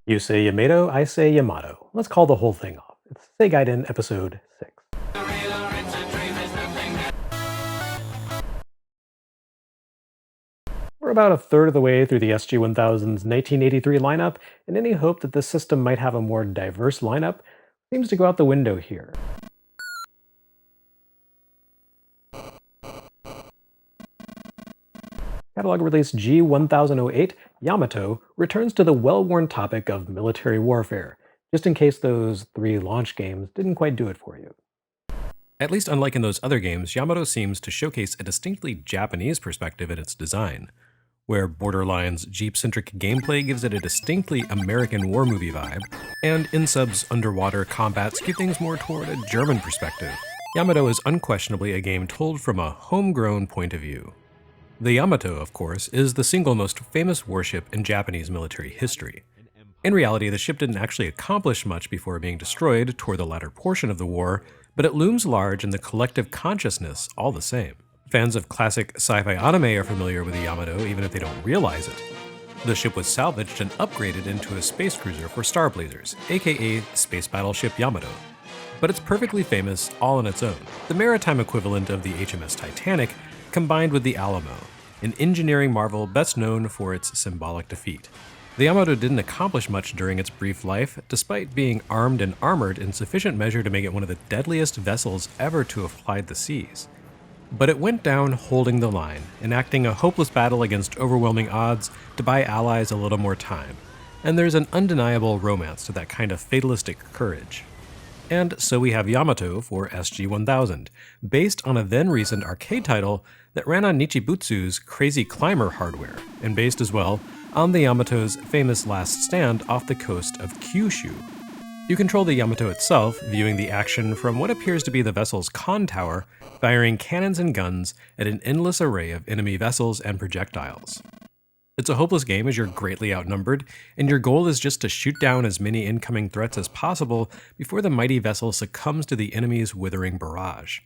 You say Yamato, I say Yamato. Let's call the whole thing off. It's Segaiden episode 6. We're about a third of the way through the SG-1000's 1983 lineup, and any hope that this system might have a more diverse lineup seems to go out the window here. Catalog release G1008, Yamato, returns to the well-worn topic of military warfare, just in case those 3 launch games didn't quite do it for you. At least unlike in those other games, Yamato seems to showcase a distinctly Japanese perspective in its design, where Borderline's Jeep-centric gameplay gives it a distinctly American war movie vibe, and Insub's underwater combats give things more toward a German perspective. Yamato is unquestionably a game told from a homegrown point of view. The Yamato, of course, is the single most famous warship in Japanese military history. In reality, the ship didn't actually accomplish much before being destroyed toward the latter portion of the war, but it looms large in the collective consciousness all the same. Fans of classic sci-fi anime are familiar with the Yamato even if they don't realize it. The ship was salvaged and upgraded into a space cruiser for Star Blazers, aka Space Battleship Yamato. But it's perfectly famous all on its own, the maritime equivalent of the HMS Titanic combined with the Alamo, an engineering marvel best known for its symbolic defeat. The Yamato didn't accomplish much during its brief life, despite being armed and armored in sufficient measure to make it one of the deadliest vessels ever to have plied the seas. But it went down holding the line, enacting a hopeless battle against overwhelming odds to buy allies a little more time, and there's an undeniable romance to that kind of fatalistic courage. And so we have Yamato for SG-1000, based on a then-recent arcade title that ran on Nichibutsu's Crazy Climber hardware, and based as well on the Yamato's famous last stand off the coast of Kyushu. You control the Yamato itself, viewing the action from what appears to be the vessel's con tower, firing cannons and guns at an endless array of enemy vessels and projectiles. It's a hopeless game as you're greatly outnumbered, and your goal is just to shoot down as many incoming threats as possible before the mighty vessel succumbs to the enemy's withering barrage.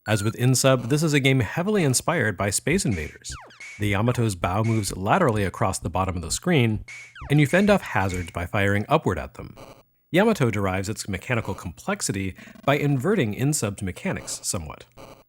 As with Insub, this is a game heavily inspired by Space Invaders. The Yamato's bow moves laterally across the bottom of the screen, and you fend off hazards by firing upward at them. Yamato derives its mechanical complexity by inverting Insub's mechanics somewhat.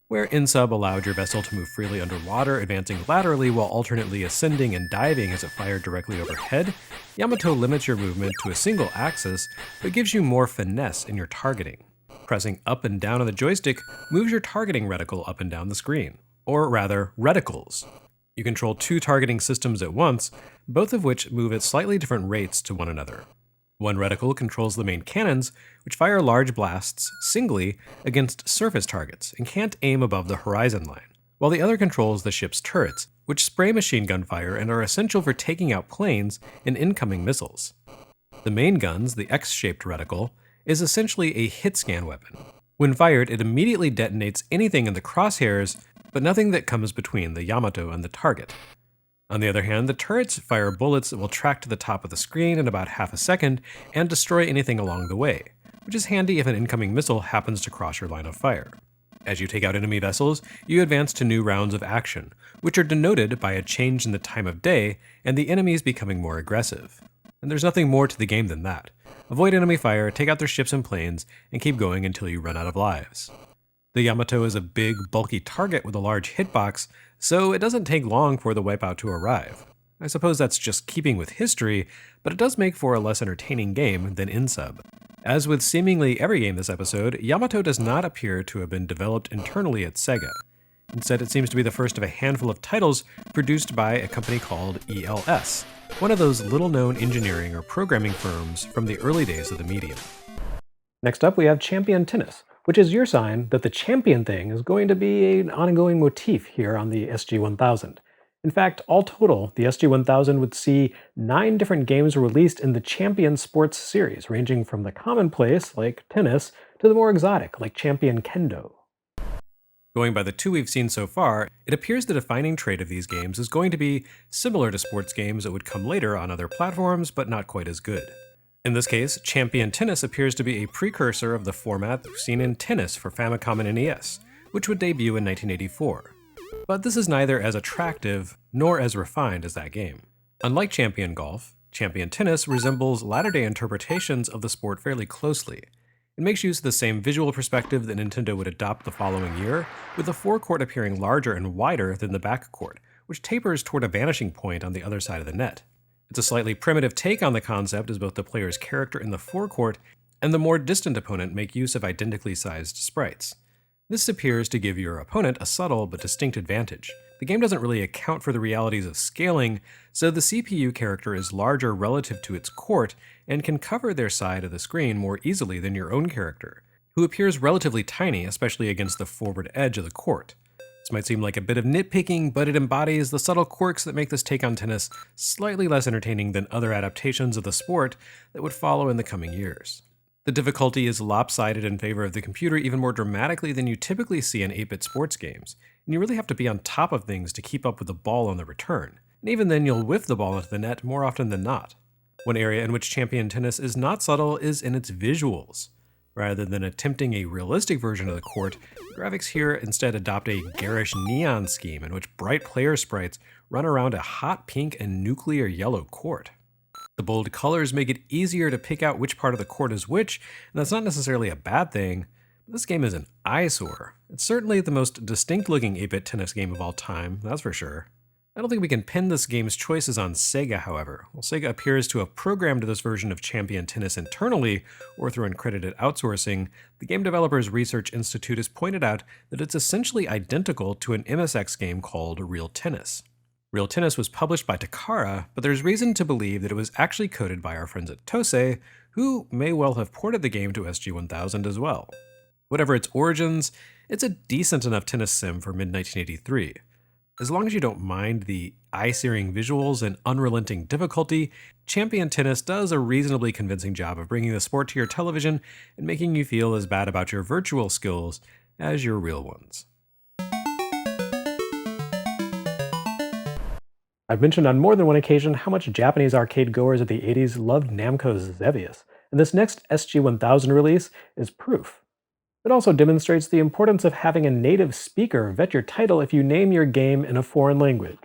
Where Insub allowed your vessel to move freely underwater, advancing laterally while alternately ascending and diving as it fired directly overhead, Yamato limits your movement to a single axis, but gives you more finesse in your targeting. Pressing up and down on the joystick moves your targeting reticle up and down the screen, or rather, reticles. You control 2 targeting systems at once, both of which move at slightly different rates to one another. One reticle controls the main cannons, which fire large blasts singly against surface targets and can't aim above the horizon line, while the other controls the ship's turrets, which spray machine gun fire and are essential for taking out planes and incoming missiles. The main guns, the X-shaped reticle, is essentially a hit scan weapon. When fired, it immediately detonates anything in the crosshairs, but nothing that comes between the Yamato and the target. On the other hand, the turrets fire bullets that will track to the top of the screen in about half a second and destroy anything along the way, which is handy if an incoming missile happens to cross your line of fire. As you take out enemy vessels, you advance to new rounds of action, which are denoted by a change in the time of day and the enemies becoming more aggressive. And there's nothing more to the game than that. Avoid enemy fire, take out their ships and planes, and keep going until you run out of lives. The Yamato is a big, bulky target with a large hitbox, so it doesn't take long for the wipeout to arrive. I suppose that's just keeping with history, but it does make for a less entertaining game than Insub. As with seemingly every game this episode, Yamato does not appear to have been developed internally at Sega. Instead, it seems to be the first of a handful of titles produced by a company called ELS, one of those little-known engineering or programming firms from the early days of the medium. Next up, we have Champion Tennis, which is your sign that the champion thing is going to be an ongoing motif here on the SG-1000. In fact, all total, the SG-1000 would see 9 different games released in the Champion Sports series, ranging from the commonplace, like tennis, to the more exotic, like Champion Kendo. Going by the 2 we've seen so far, it appears the defining trait of these games is going to be similar to sports games that would come later on other platforms, but not quite as good. In this case, Champion Tennis appears to be a precursor of the format seen in Tennis for Famicom and NES, which would debut in 1984. But this is neither as attractive nor as refined as that game. Unlike Champion Golf, Champion Tennis resembles latter-day interpretations of the sport fairly closely. It makes use of the same visual perspective that Nintendo would adopt the following year, with the forecourt appearing larger and wider than the backcourt, which tapers toward a vanishing point on the other side of the net. It's a slightly primitive take on the concept, as both the player's character in the forecourt and the more distant opponent make use of identically sized sprites. This appears to give your opponent a subtle but distinct advantage. The game doesn't really account for the realities of scaling, so the CPU character is larger relative to its court and can cover their side of the screen more easily than your own character, who appears relatively tiny, especially against the forward edge of the court. This might seem like a bit of nitpicking, but it embodies the subtle quirks that make this take on tennis slightly less entertaining than other adaptations of the sport that would follow in the coming years. The difficulty is lopsided in favor of the computer even more dramatically than you typically see in 8-bit sports games, and you really have to be on top of things to keep up with the ball on the return. And even then, you'll whiff the ball into the net more often than not. One area in which Champion Tennis is not subtle is in its visuals. Rather than attempting a realistic version of the court, the graphics here instead adopt a garish neon scheme in which bright player sprites run around a hot pink and nuclear yellow court. The bold colors make it easier to pick out which part of the court is which, and that's not necessarily a bad thing, but this game is an eyesore. It's certainly the most distinct-looking 8-bit tennis game of all time, that's for sure. I don't think we can pin this game's choices on Sega, however. While Sega appears to have programmed this version of Champion Tennis internally, or through uncredited outsourcing, the Game Developers Research Institute has pointed out that it's essentially identical to an MSX game called Real Tennis. Real Tennis was published by Takara, but there's reason to believe that it was actually coded by our friends at Tosei, who may well have ported the game to SG-1000 as well. Whatever its origins, it's a decent enough tennis sim for mid-1983. As long as you don't mind the eye-searing visuals and unrelenting difficulty, Champion Tennis does a reasonably convincing job of bringing the sport to your television and making you feel as bad about your virtual skills as your real ones. I've mentioned on more than one occasion how much Japanese arcade goers of the 80s loved Namco's Xevious, and this next SG-1000 release is proof. It also demonstrates the importance of having a native speaker vet your title if you name your game in a foreign language.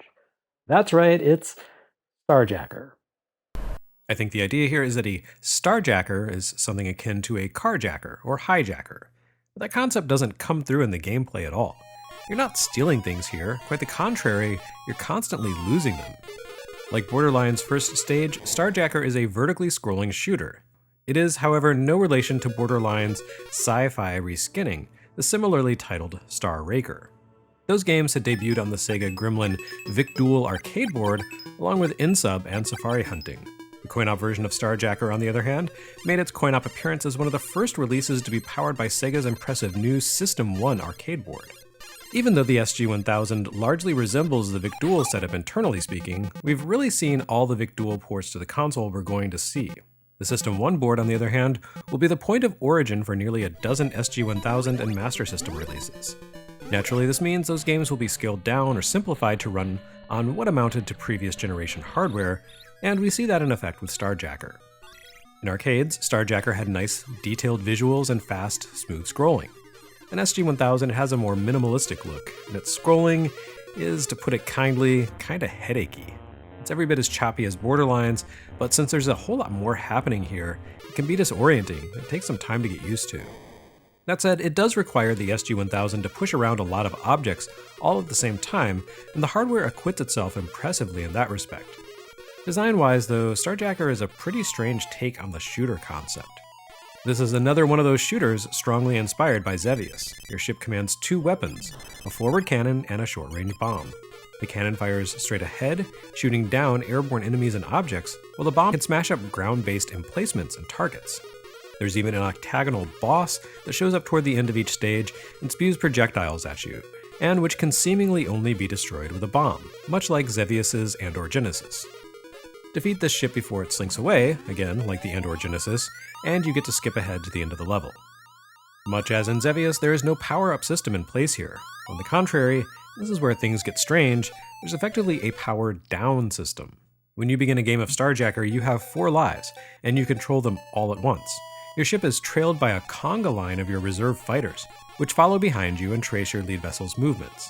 That's right, it's Starjacker. I think the idea here is that a starjacker is something akin to a carjacker or hijacker, but that concept doesn't come through in the gameplay at all. You're not stealing things here, quite the contrary, you're constantly losing them. Like Borderlands' first stage, Starjacker is a vertically scrolling shooter. It is, however, no relation to Borderlands' sci-fi reskinning, the similarly titled Star Raker. Those games had debuted on the Sega Gremlin Vic Duel arcade board, along with Insub and Safari Hunting. The coin-op version of Starjacker, on the other hand, made its coin-op appearance as one of the first releases to be powered by Sega's impressive new System 1 arcade board. Even though the SG-1000 largely resembles the Vic Duel setup internally speaking, we've really seen all the Vic Duel ports to the console we're going to see. The System 1 board, on the other hand, will be the point of origin for nearly a dozen SG-1000 and Master System releases. Naturally, this means those games will be scaled down or simplified to run on what amounted to previous generation hardware, and we see that in effect with Starjacker. In arcades, Starjacker had nice, detailed visuals and fast, smooth scrolling. An SG-1000 has a more minimalistic look, and its scrolling is, to put it kindly, kinda headachy. It's every bit as choppy as Borderlands, but since there's a whole lot more happening here, it can be disorienting and takes some time to get used to. That said, it does require the SG-1000 to push around a lot of objects all at the same time, and the hardware acquits itself impressively in that respect. Design-wise, though, Starjacker is a pretty strange take on the shooter concept. This is another one of those shooters strongly inspired by Xevious. Your ship commands two weapons, a forward cannon and a short-range bomb. The cannon fires straight ahead, shooting down airborne enemies and objects, while the bomb can smash up ground-based emplacements and targets. There's even an octagonal boss that shows up toward the end of each stage and spews projectiles at you, and which can seemingly only be destroyed with a bomb, much like Xevious's Andor Genesis. Defeat this ship before it slinks away, again like the Andor Genesis, and you get to skip ahead to the end of the level. Much as in Xevious, there is no power-up system in place here. On the contrary, this is where things get strange, there's effectively a power-down system. When you begin a game of Starjacker, you have 4 lives, and you control them all at once. Your ship is trailed by a conga line of your reserve fighters, which follow behind you and trace your lead vessel's movements.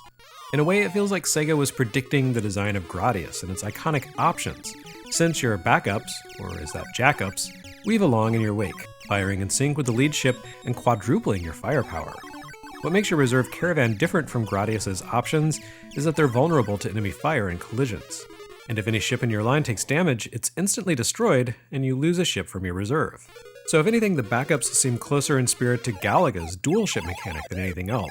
In a way, it feels like Sega was predicting the design of Gradius and its iconic options, since your backups, or is that jackups, weave along in your wake, firing in sync with the lead ship and quadrupling your firepower. What makes your reserve caravan different from Gradius's options is that they're vulnerable to enemy fire and collisions. And if any ship in your line takes damage, it's instantly destroyed, and you lose a ship from your reserve. So if anything, the backups seem closer in spirit to Galaga's dual ship mechanic than anything else.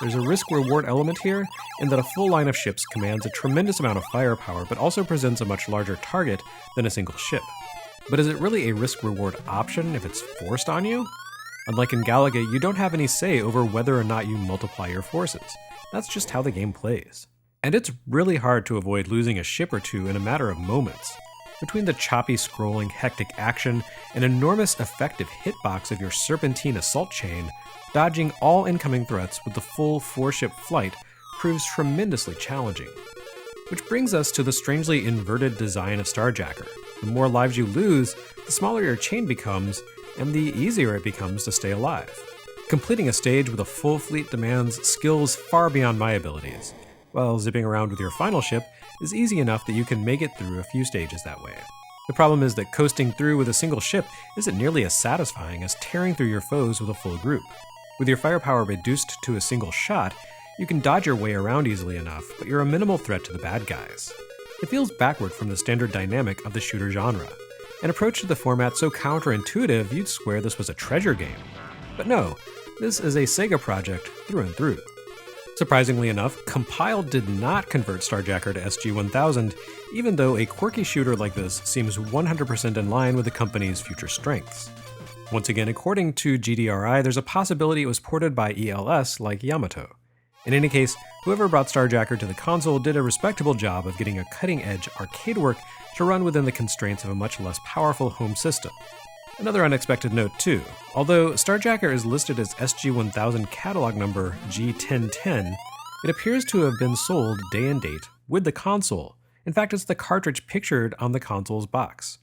There's a risk-reward element here, in that a full line of ships commands a tremendous amount of firepower, but also presents a much larger target than a single ship. But is it really a risk-reward option if it's forced on you? Unlike in Galaga, you don't have any say over whether or not you multiply your forces. That's just how the game plays. And it's really hard to avoid losing a ship or two in a matter of moments. Between the choppy, scrolling, hectic action and enormous effective hitbox of your serpentine assault chain, dodging all incoming threats with the full 4-ship flight proves tremendously challenging. Which brings us to the strangely inverted design of Starjacker. The more lives you lose, the smaller your chain becomes, and the easier it becomes to stay alive. Completing a stage with a full fleet demands skills far beyond my abilities, while zipping around with your final ship is easy enough that you can make it through a few stages that way. The problem is that coasting through with a single ship isn't nearly as satisfying as tearing through your foes with a full group. With your firepower reduced to a single shot, you can dodge your way around easily enough, but you're a minimal threat to the bad guys. It feels backward from the standard dynamic of the shooter genre. An approach to the format so counterintuitive you'd swear this was a treasure game. But no, this is a Sega project through and through. Surprisingly enough, Compile did not convert Starjacker to SG-1000, even though a quirky shooter like this seems 100% in line with the company's future strengths. Once again, according to GDRI, there's a possibility it was ported by ELS like Yamato. In any case, whoever brought Starjacker to the console did a respectable job of getting a cutting-edge arcade work to run within the constraints of a much less powerful home system. Another unexpected note too, although Starjacker is listed as SG-1000 catalog number G1010, it appears to have been sold day and date with the console. In fact, it's the cartridge pictured on the console's box.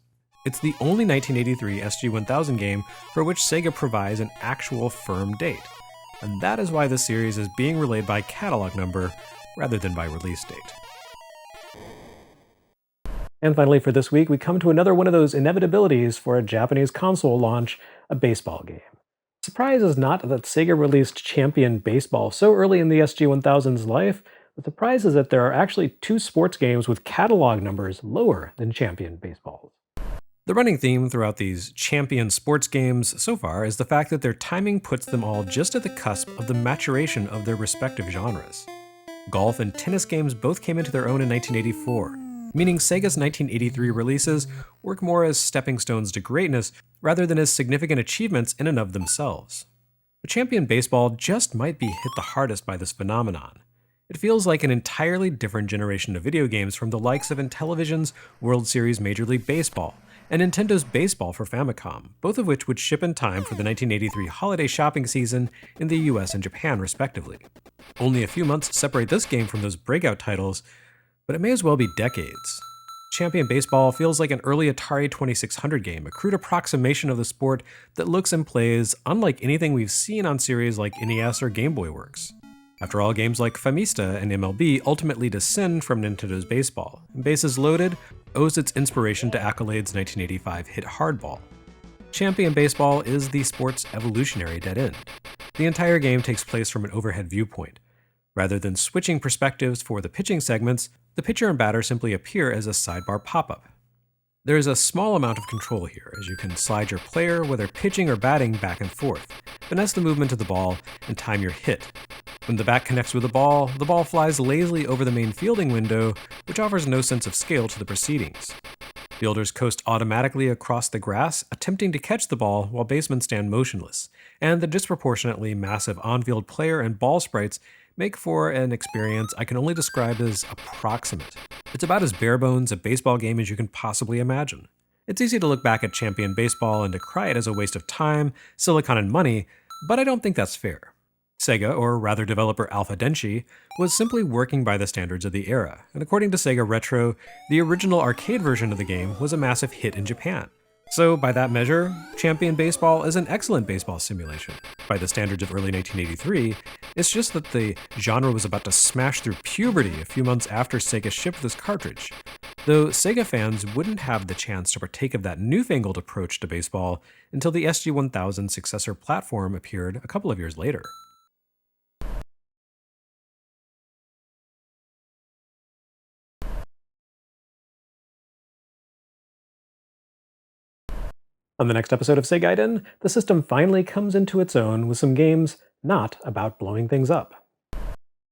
It's the only 1983 SG-1000 game for which Sega provides an actual firm date, and that is why the series is being relayed by catalog number rather than by release date. And finally for this week, we come to another one of those inevitabilities for a Japanese console launch, a baseball game. Surprise is not that Sega released Champion Baseball so early in the SG-1000's life. The surprise is that there are actually 2 sports games with catalog numbers lower than Champion Baseball. The running theme throughout these Champion sports games so far is the fact that their timing puts them all just at the cusp of the maturation of their respective genres. Golf and tennis games both came into their own in 1984. Meaning Sega's 1983 releases work more as stepping stones to greatness rather than as significant achievements in and of themselves. But Champion Baseball just might be hit the hardest by this phenomenon. It feels like an entirely different generation of video games from the likes of Intellivision's World Series Major League Baseball and Nintendo's Baseball for Famicom, both of which would ship in time for the 1983 holiday shopping season in the US and Japan respectively. Only a few months separate this game from those breakout titles, but it may as well be decades. Champion Baseball feels like an early Atari 2600 game, a crude approximation of the sport that looks and plays unlike anything we've seen on series like NES or Game Boy Works. After all, games like Famista and MLB ultimately descend from Nintendo's Baseball, and Bases Loaded owes its inspiration to Accolade's 1985 hit Hardball. Champion Baseball is the sport's evolutionary dead end. The entire game takes place from an overhead viewpoint. Rather than switching perspectives for the pitching segments, the pitcher and batter simply appear as a sidebar pop-up. There is a small amount of control here, as you can slide your player, whether pitching or batting, back and forth, finesse the movement of the ball, and time your hit. When the bat connects with the ball flies lazily over the main fielding window, which offers no sense of scale to the proceedings. Fielders coast automatically across the grass, attempting to catch the ball while basemen stand motionless, and the disproportionately massive on-field player and ball sprites make for an experience I can only describe as approximate. It's about as bare-bones a baseball game as you can possibly imagine. It's easy to look back at Champion Baseball and decry it as a waste of time, silicon, and money, but I don't think that's fair. Sega, or rather developer Alpha Denshi, was simply working by the standards of the era, and according to Sega Retro, the original arcade version of the game was a massive hit in Japan. So by that measure, Champion Baseball is an excellent baseball simulation. by the standards of early 1983, it's just that the genre was about to smash through puberty a few months after Sega shipped this cartridge. Though Sega fans wouldn't have the chance to partake of that newfangled approach to baseball until the SG-1000 successor platform appeared a couple of years later. On the next episode of Segaiden, the system finally comes into its own with some games not about blowing things up.